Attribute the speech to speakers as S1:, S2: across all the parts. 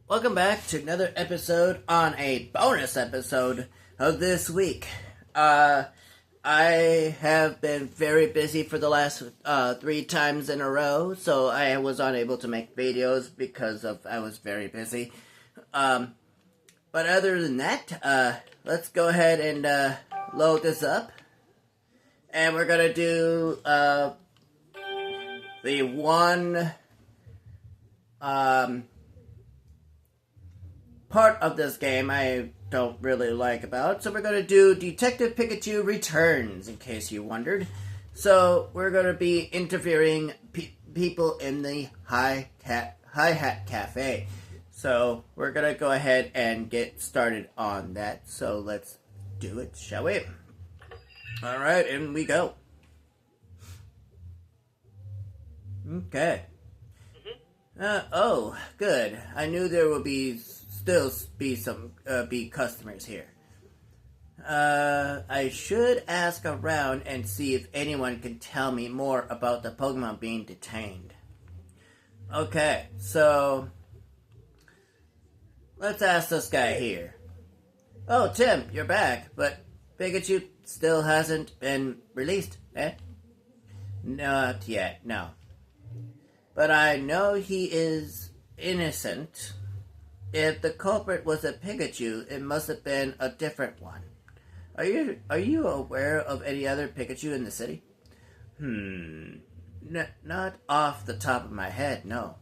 S1: Welcome back to another episode on a bonus episode of this week. I have been very busy for the last 3 times in a row, so I was unable to make videos because I was very busy. But other than that, let's go ahead and load this up. And we're going to do the one part of this game I don't really like about. So we're going to do Detective Pikachu Returns, in case you wondered. So we're going to be interviewing people in the Hi Hat Cafe. So we're going to go ahead and get started on that. So let's do it, shall we? Alright, in we go. Okay. Oh, good. I knew there would still be some customers here. I should ask around and see if anyone can tell me more about the Pokemon being detained. Okay, so let's ask this guy here. Oh, Tim, you're back, but Pikachu still hasn't been released, eh? Not yet, no. But I know he is innocent. If the culprit was a Pikachu, it must have been a different one. Are you aware of any other Pikachu in the city? Not off the top of my head, no.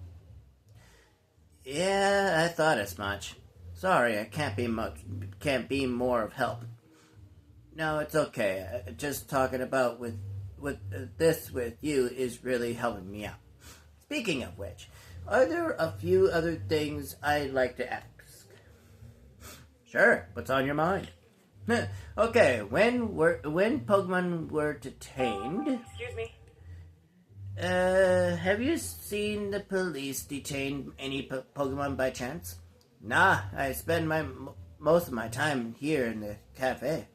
S1: Yeah, I thought as much. Sorry, I can't be more of help. No, it's okay. Just talking about with you is really helping me out. Speaking of which, are there a few other things I'd like to ask? Sure, what's on your mind? Okay, when Pokemon were detained...
S2: Excuse me?
S1: Have you seen the police detain any Pokemon by chance? Nah, I spend most of my time here in the cafe.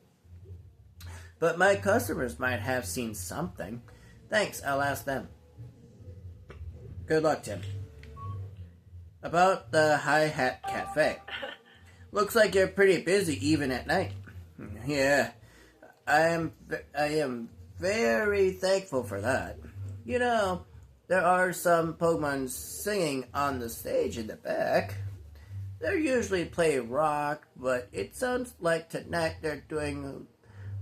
S1: But my customers might have seen something. Thanks, I'll ask them. Good luck, Tim. About the Hi Hat Cafe. Looks like you're pretty busy even at night. Yeah, I am very thankful for that. You know, there are some Pokemon singing on the stage in the back. They usually play rock, but it sounds like tonight they're doing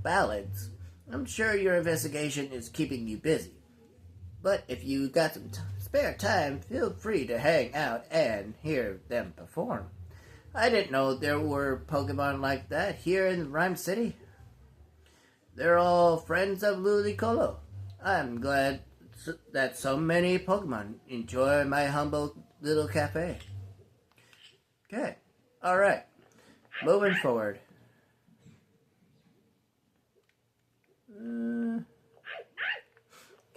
S1: ballads. I'm sure your investigation is keeping you busy. But if you got some spare time, feel free to hang out and hear them perform. I didn't know there were Pokemon like that here in Rhyme City. They're all friends of Ludicolo. I'm glad that so many Pokemon enjoy my humble little cafe. Okay, alright. Moving forward.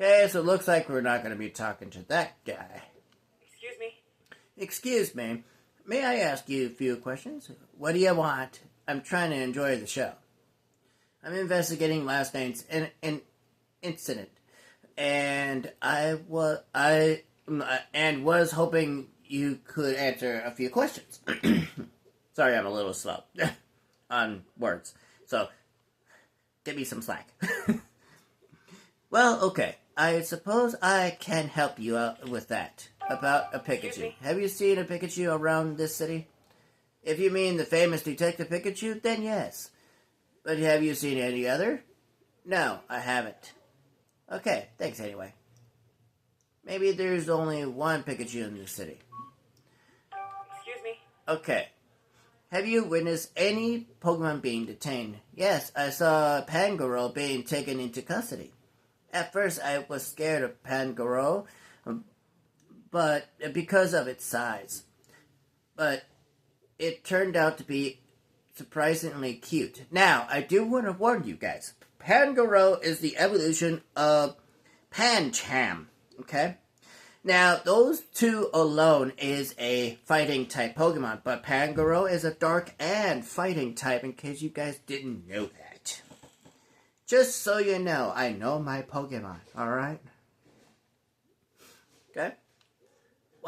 S1: Okay, so it looks like we're not going to be talking to that guy.
S2: Excuse me?
S1: Excuse me. May I ask you a few questions? What do you want? I'm trying to enjoy the show. I'm investigating last night's incident, and I was hoping you could answer a few questions. Sorry, I'm a little slow on words, so give me some slack. Well, okay. I suppose I can help you out with that. About a Pikachu. Have you seen a Pikachu around this city? If you mean the famous Detective Pikachu, then yes. But have you seen any other? No, I haven't. Okay, thanks anyway. Maybe there's only one Pikachu in this city.
S2: Excuse me?
S1: Okay. Have you witnessed any Pokemon being detained? Yes, I saw Pangoro being taken into custody. At first, I was scared of Pangoro, but because of its size. But it turned out to be surprisingly cute. Now, I do want to warn you guys. Pangoro is the evolution of Pancham, okay? Now, those two alone is a fighting type Pokemon, but Pangoro is a dark and fighting type, in case you guys didn't know that. Just so you know, I know my Pokemon, alright? Okay?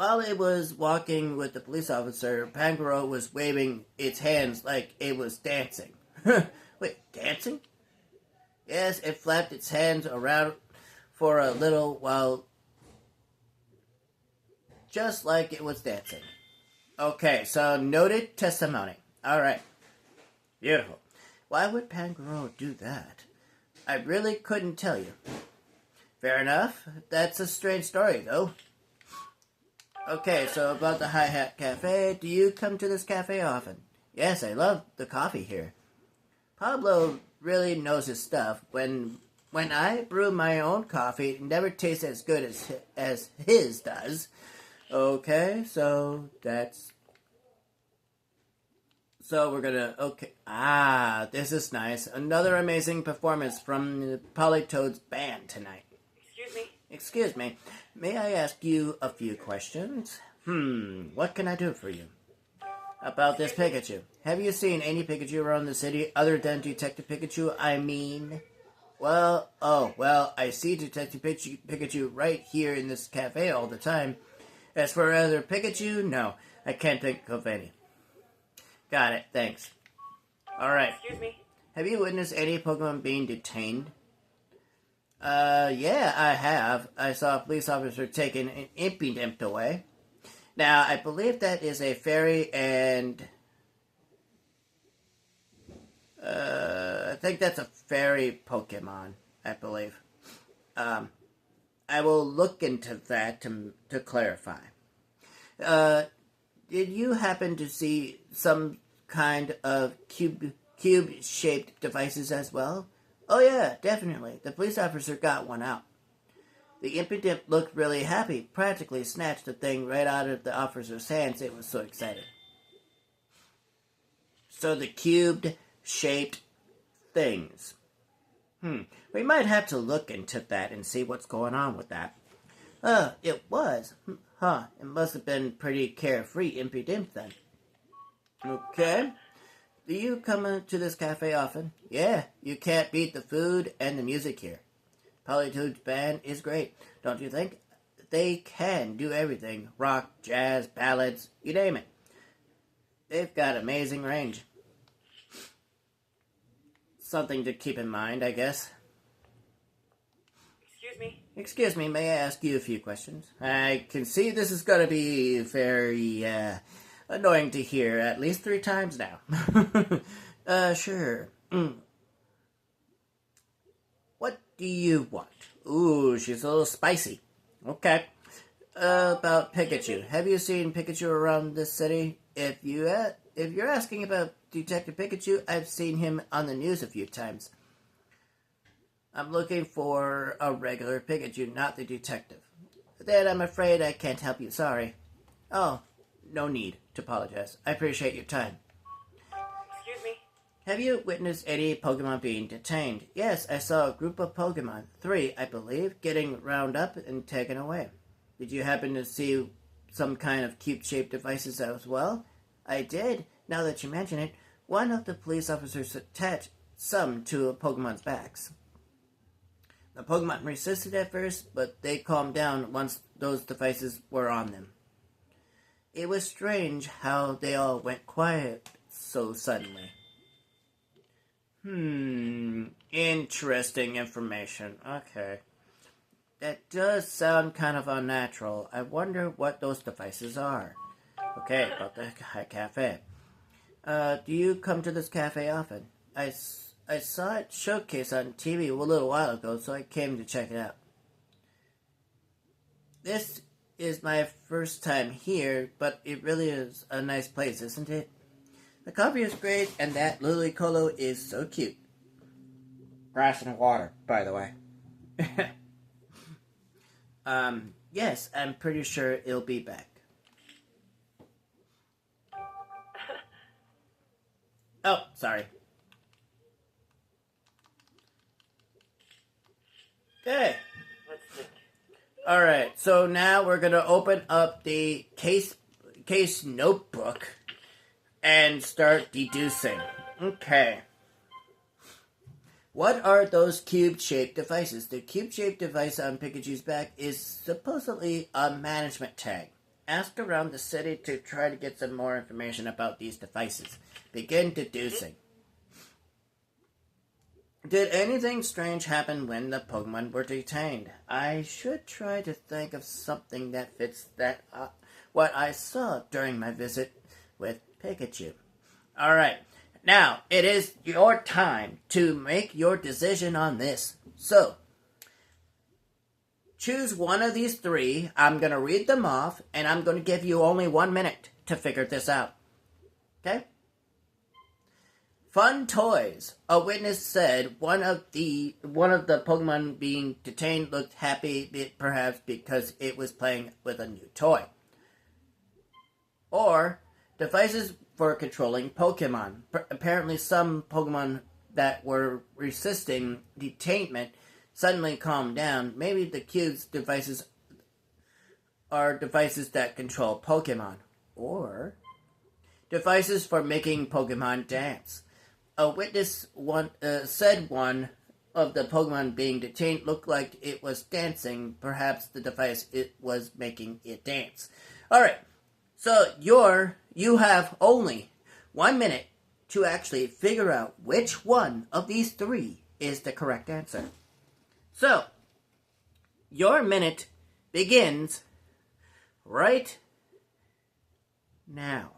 S1: While it was walking with the police officer, Pangoro was waving its hands like it was dancing. Wait, dancing? Yes, it flapped its hands around for a little while, just like it was dancing. Okay, so noted testimony. Alright. Beautiful. Why would Pangoro do that? I really couldn't tell you. Fair enough. That's a strange story, though. Okay, so about the Hi Hat Cafe, do you come to this cafe often? Yes, I love the coffee here. Pablo really knows his stuff. When I brew my own coffee, it never tastes as good as his does. Okay, so we're gonna, okay. This is nice. Another amazing performance from the Polytoad's band tonight. Excuse me. May I ask you a few questions? What can I do for you? About this Pikachu. Have you seen any Pikachu around the city other than Detective Pikachu? I mean... Well, I see Detective Pikachu right here in this cafe all the time. As for other Pikachu, no, I can't think of any. Got it, thanks. Alright.
S2: Excuse me.
S1: Have you witnessed any Pokemon being detained? Yeah, I have. I saw a police officer taking an Impidimp away. Now, I believe that is a fairy, and... I think that's a fairy Pokemon, I believe. I will look into that to clarify. Did you happen to see some kind of cube-shaped devices as well? Oh yeah, definitely. The police officer got one out. The Impidimp looked really happy, practically snatched the thing right out of the officer's hands. It was so excited. So the cubed-shaped things. We might have to look into that and see what's going on with that. It was. It must have been pretty carefree Impidimp then. Okay. Do you come to this cafe often? Yeah, you can't beat the food and the music here. Polytoad's band is great, don't you think? They can do everything. Rock, jazz, ballads, you name it. They've got amazing range. Something to keep in mind, I guess. Excuse me, may I ask you a few questions? I can see this is going to be very, annoying to hear at least 3 times now. Sure. What do you want? Ooh, she's a little spicy. Okay. About Pikachu. Have you seen Pikachu around this city? If you're asking about Detective Pikachu, I've seen him on the news a few times. I'm looking for a regular Pikachu, not the detective. Then I'm afraid I can't help you, sorry. Oh, no need to apologize. I appreciate your time.
S2: Excuse me.
S1: Have you witnessed any Pokemon being detained? Yes, I saw a group of Pokemon, 3, I believe, getting rounded up and taken away. Did you happen to see some kind of cube-shaped devices as well? I did. Now that you mention it, one of the police officers attached some to a Pokemon's backs. The Pokemon resisted at first, but they calmed down once those devices were on them. It was strange how they all went quiet so suddenly. Interesting information. Okay. That does sound kind of unnatural. I wonder what those devices are. Okay, about the cafe. Do you come to this cafe often? I saw it showcased on TV a little while ago, so I came to check it out. This is my first time here, but it really is a nice place, isn't it? The coffee is great, and that Lily Colo is so cute. Grass and water, by the way. Yes, I'm pretty sure it'll be back. Oh, sorry. Okay.
S2: Let's think.
S1: Alright, so now we're going to open up the case notebook and start deducing. Okay. What are those cube-shaped devices? The cube-shaped device on Pikachu's back is supposedly a management tag. Ask around the city to try to get some more information about these devices. Begin deducing. Did anything strange happen when the Pokemon were detained? I should try to think of something that fits what I saw during my visit with Pikachu. Alright, now it is your time to make your decision on this. So, choose one of these three. I'm going to read them off, and I'm going to give you only 1 minute to figure this out. Okay? Fun toys. A witness said one of the Pokemon being detained looked happy, perhaps because it was playing with a new toy. Or devices for controlling Pokemon. Apparently, some Pokemon that were resisting detainment suddenly calmed down. Maybe the cube's devices are devices that control Pokemon. Or devices for making Pokemon dance. A witness said one of the Pokemon being detained looked like it was dancing. Perhaps the device it was making it dance. Alright, so you have only 1 minute to actually figure out which one of these three is the correct answer. So, your minute begins right now.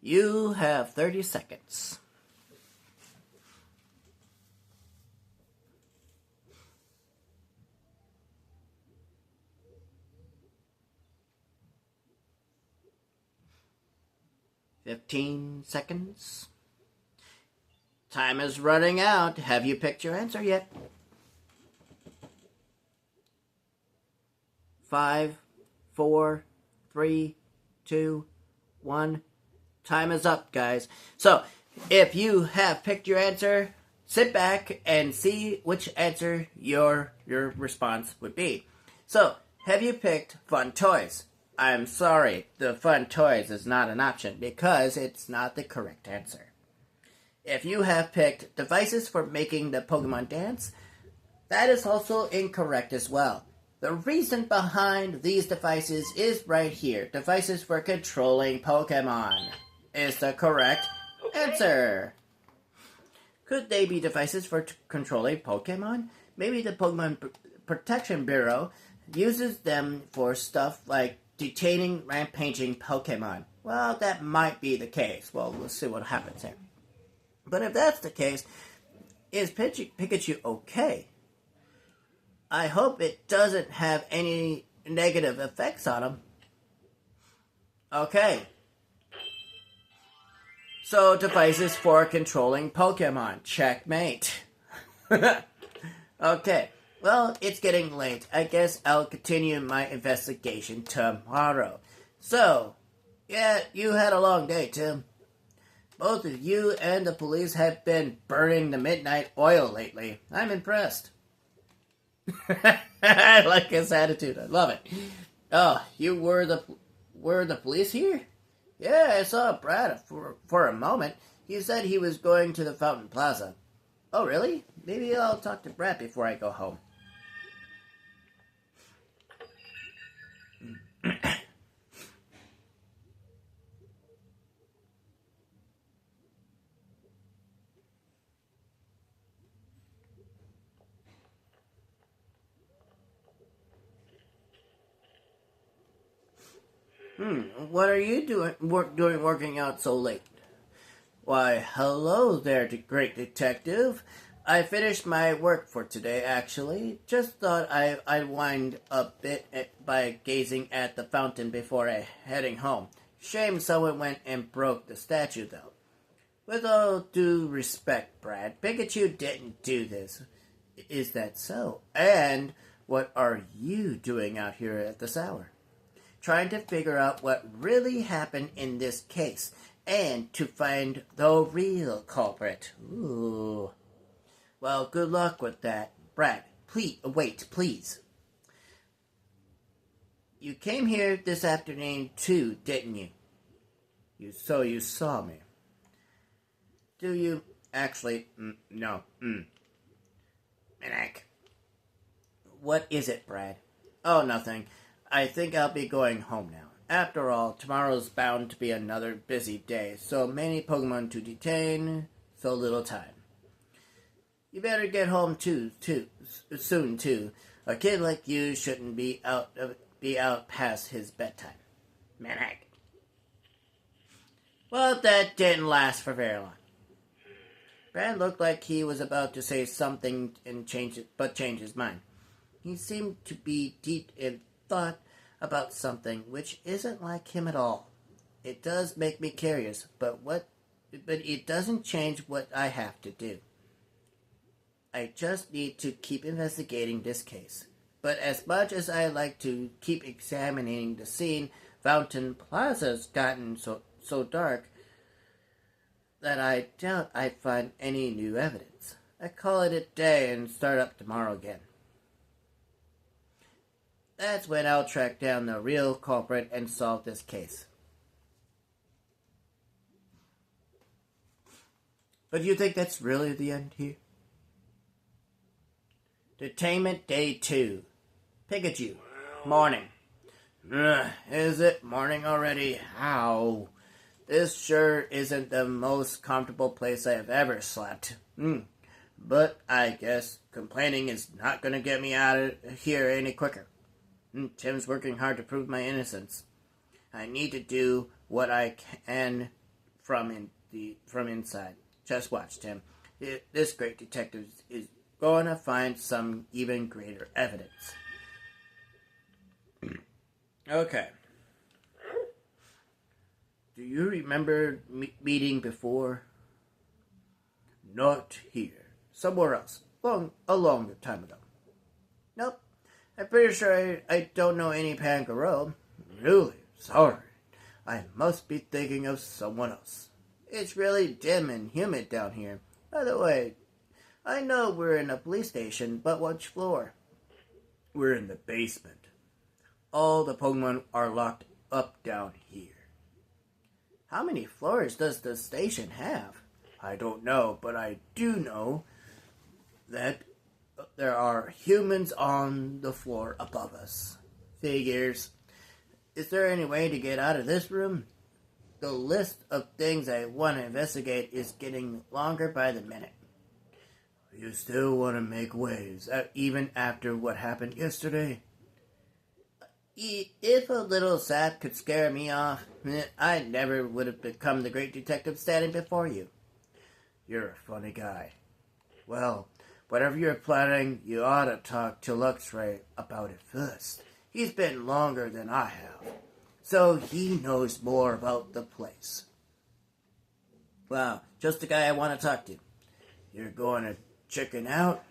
S1: You have 30 seconds. $15 seconds. Time is running out. Have you picked your answer yet? 5, 4, 3, 2, 1. Time is up, guys. So, if you have picked your answer, sit back and see which answer your response would be. So, have you picked fun toys? I'm sorry, the fun toys is not an option because it's not the correct answer. If you have picked devices for making the Pokemon dance, that is also incorrect as well. The reason behind these devices is right here. Devices for controlling Pokemon is the correct answer. Could they be devices for controlling Pokemon? Maybe the Pokemon Protection Bureau uses them for stuff like detaining rampaging Pokemon. Well, that might be the case. Well, we'll see what happens here. But if that's the case, is Pikachu okay? I hope it doesn't have any negative effects on him. Okay. So, devices for controlling Pokemon. Checkmate. Okay. Well, it's getting late. I guess I'll continue my investigation tomorrow. So, yeah, you had a long day, Tim. Both of you and the police have been burning the midnight oil lately. I'm impressed. I like his attitude. I love it. Oh, you were the police here? Yeah, I saw Brad for a moment. He said he was going to the Fountain Plaza. Oh, really? Maybe I'll talk to Brad before I go home. What are you doing working out so late? Why, hello there, great detective. I finished my work for today, actually. Just thought I'd wind a bit by gazing at the fountain before heading home. Shame someone went and broke the statue, though. With all due respect, Brad, Pikachu didn't do this. Is that so? And what are you doing out here at this hour? trying to figure out what really happened in this case and to find the real culprit. Ooh. Well, good luck with that. Brad, please. You came here this afternoon too, didn't you? You saw me. Do you actually? No. Manak. What is it, Brad? Oh, nothing. I think I'll be going home now. After all, tomorrow's bound to be another busy day. So many Pokemon to detain, so little time. You better get home soon too. A kid like you shouldn't be out past his bedtime. Manak. Well, that didn't last for very long. Brad looked like he was about to say something and change his mind. He seemed to be deep in thought about something which isn't like him at all. It does make me curious, but it doesn't change what I have to do. I just need to keep investigating this case. But as much as I like to keep examining the scene, Fountain Plaza's gotten so dark that I doubt I find any new evidence. I call it a day and start up tomorrow again. That's when I'll track down the real culprit and solve this case. But you think that's really the end here? Detainment Day 2. Pikachu. Morning. Is it morning already? How? This sure isn't the most comfortable place I've ever slept. But I guess complaining is not going to get me out of here any quicker. Tim's working hard to prove my innocence. I need to do what I can from inside. Just watch, Tim. This great detective is going to find some even greater evidence. Okay. Do you remember meeting before? Not here. Somewhere else. A long time ago. Nope. I'm pretty sure I don't know any Pangoro. Really? Sorry. I must be thinking of someone else. It's really dim and humid down here. By the way, I know we're in a police station, but which floor? We're in the basement. All the Pokemon are locked up down here. How many floors does the station have? I don't know, but I do know that there are humans on the floor above us. Figures. Is there any way to get out of this room? The list of things I want to investigate is getting longer by the minute. You still want to make waves, even after what happened yesterday? If a little sap could scare me off, I never would have become the great detective standing before you. You're a funny guy. Well, whatever you're planning, you ought to talk to Luxray about it first. He's been longer than I have, so he knows more about the place. Wow, just the guy I want to talk to. You're going to chicken out?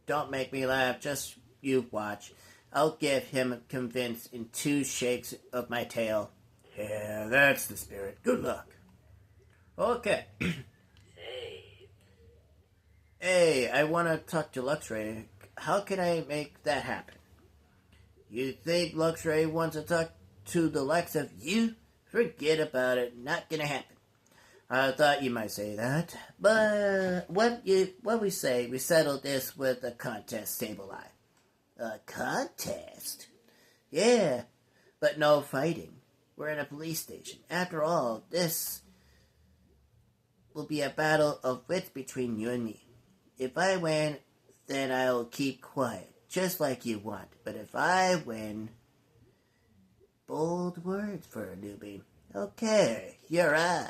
S1: Don't make me laugh, just you watch. I'll give him convinced in 2 shakes of my tail. Yeah, that's the spirit. Good luck. Okay. Hey, I want to talk to Luxray. How can I make that happen? You think Luxray wants to talk to the likes of you? Forget about it. Not gonna happen. I thought you might say that. But what we say, we settled this with a contest, Sableye. A contest? Yeah, but no fighting. We're in a police station. After all, this will be a battle of wits between you and me. If I win, then I'll keep quiet, just like you want. But if I win... Bold words for a newbie. Okay, you're on.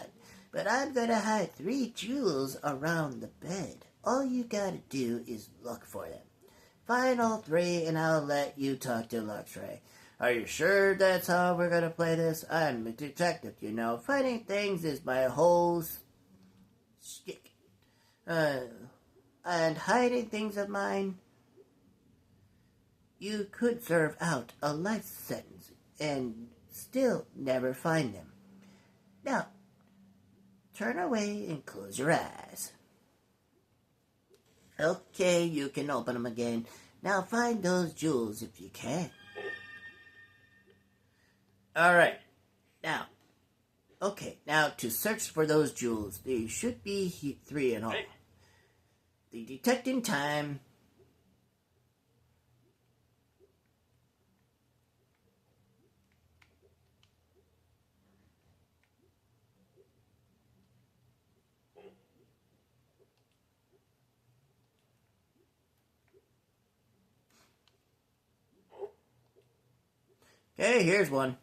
S1: But I'm gonna hide 3 jewels around the bed. All you gotta do is look for them. Find all 3 and I'll let you talk to Luxray. Are you sure that's how we're gonna play this? I'm a detective, you know. Finding things is my whole shtick. And hiding things of mine, you could serve out a life sentence and still never find them. Now, turn away and close your eyes. Okay, you can open them again. Now find those jewels if you can. Alright, now to search for those jewels. There should be 3 in all.
S2: Hey.
S1: The detecting time. Okay, here's one.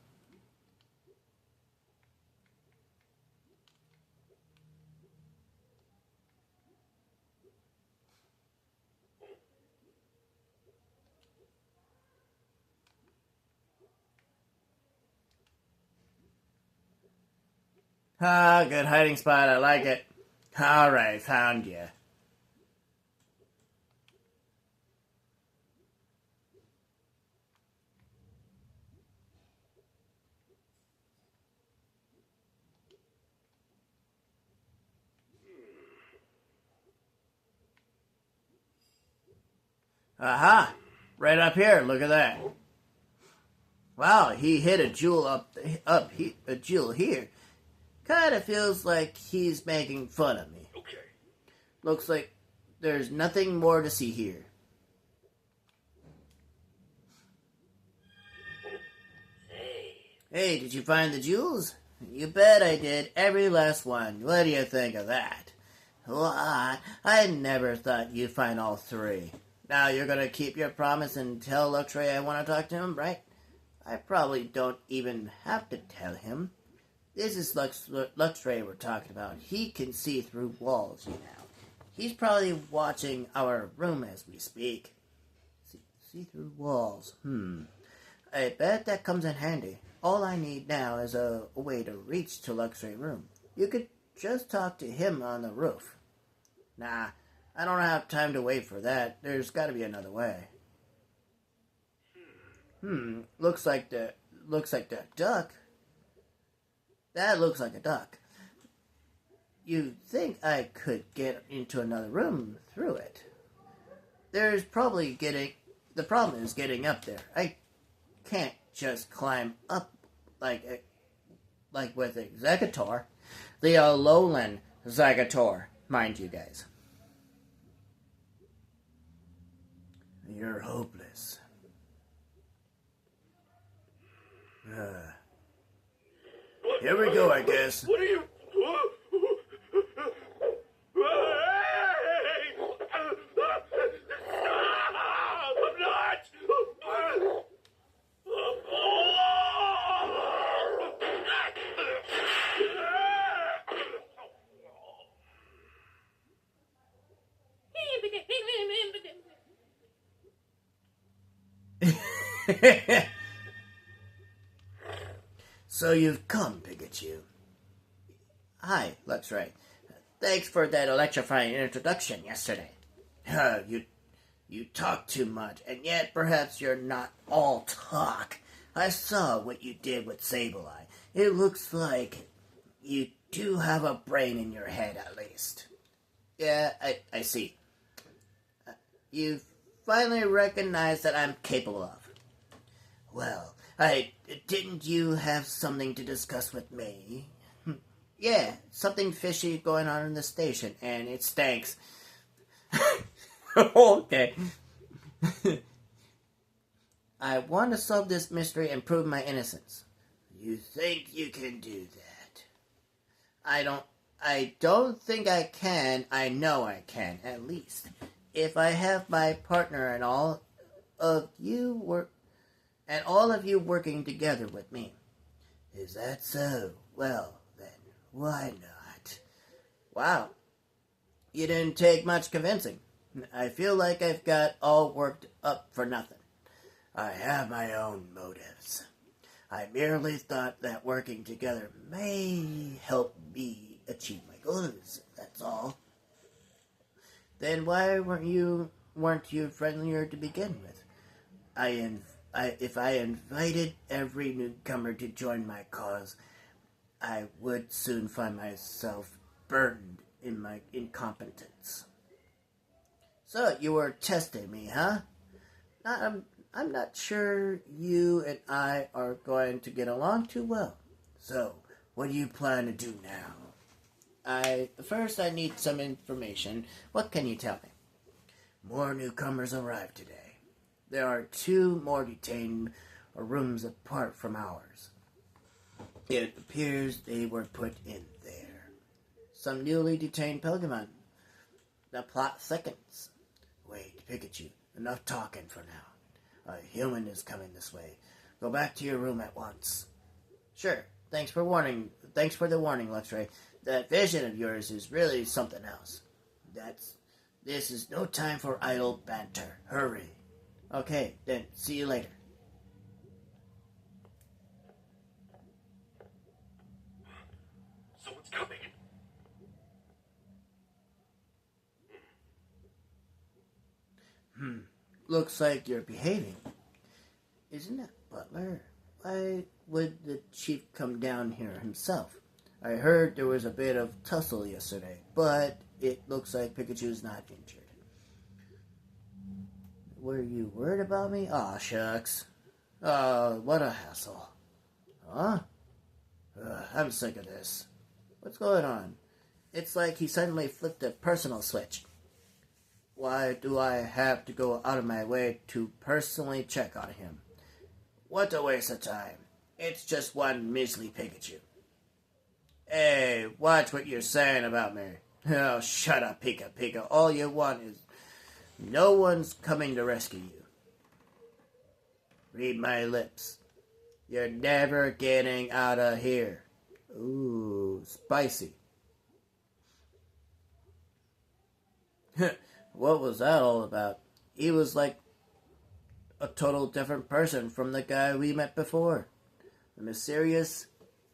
S1: Ah, good hiding spot. I like it. All right, found you. Aha! Right up here. Look at that. Wow, he hit a jewel a jewel here. Kind of feels like he's making fun of me.
S2: Okay.
S1: Looks like there's nothing more to see here. Hey, did you find the jewels? You bet I did. Every last one. What do you think of that? What? I never thought you'd find all 3. Now you're gonna keep your promise and tell Luxray I want to talk to him, right? I probably don't even have to tell him. This is Luxray we're talking about. He can see through walls, you know. He's probably watching our room as we speak. See through walls. I bet that comes in handy. All I need now is a way to reach to Luxray's room. You could just talk to him on the roof. Nah, I don't have time to wait for that. There's got to be another way. Looks like the duck. That looks like a duck. You'd think I could get into another room through it. The problem is getting up there. I can't just climb up like with Executor. The Alolan Zagator, mind you guys. You're hopeless. Here we go, I guess.
S2: What are you? I'm not.
S1: So you've come, Pikachu. Hi, Luxray. Thanks for that electrifying introduction yesterday. You talk too much, and yet perhaps you're not all talk. I saw what you did with Sableye. It looks like you do have a brain in your head, at least. Yeah, I see. You finally recognize that I'm capable of. Well, didn't you have something to discuss with me? Yeah, something fishy going on in the station, and it stinks. Okay. I want to solve this mystery and prove my innocence. You think you can do that? I don't think I can. I know I can, at least. If I have my partner and all of you working together with me. Is that so? Well, then, why not? Wow. You didn't take much convincing. I feel like I've got all worked up for nothing. I have my own motives. I merely thought that working together may help me achieve my goals, that's all. Then why weren't you friendlier to begin with? if I invited every newcomer to join my cause, I would soon find myself burdened in my incompetence. So you were testing me, huh? I'm not sure you and I are going to get along too well. So, what do you plan to do now? First I need some information. What can you tell me? More newcomers arrived today. There are 2 more detained rooms apart from ours. It appears they were put in there. Some newly detained Pokemon. The plot thickens. Wait, Pikachu, enough talking for now. A human is coming this way. Go back to your room at once. Sure. Thanks for the warning, Luxray. That vision of yours is really something else. This is no time for idle banter. Hurry. Okay, then see you later.
S2: Someone's coming.
S1: Looks like you're behaving. Isn't that Butler? Why would the chief come down here himself? I heard there was a bit of tussle yesterday, but it looks like Pikachu's not injured. Were you worried about me? Aw, shucks. Oh, what a hassle. Huh? I'm sick of this. What's going on? It's like he suddenly flipped a personal switch. Why do I have to go out of my way to personally check on him? What a waste of time. It's just one measly Pikachu. Hey, watch what you're saying about me. Oh, shut up, Pika. All you want is no one's coming to rescue you. Read my lips. You're never getting out of here. Ooh, spicy. What was that all about? He was like a total different person from the guy we met before.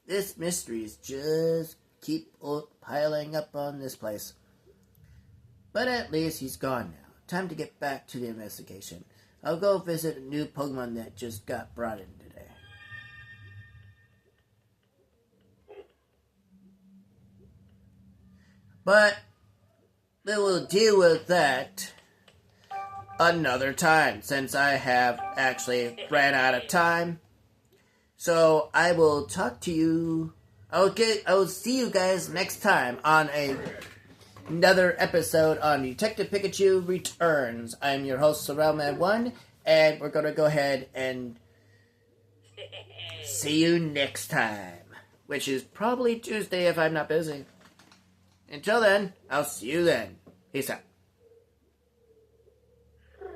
S1: This mysteries just keep piling up on this place. But at least he's gone now. Time to get back to the investigation. I'll go visit a new Pokemon that just got brought in today. But we will deal with that another time, since I have actually ran out of time. So I will talk to you. I will see you guys next time on another episode on Detective Pikachu Returns. I'm your host, SorrellMan1, and we're going to go ahead and see you next time, which is probably Tuesday if I'm not busy. Until then, I'll see you then. Peace out.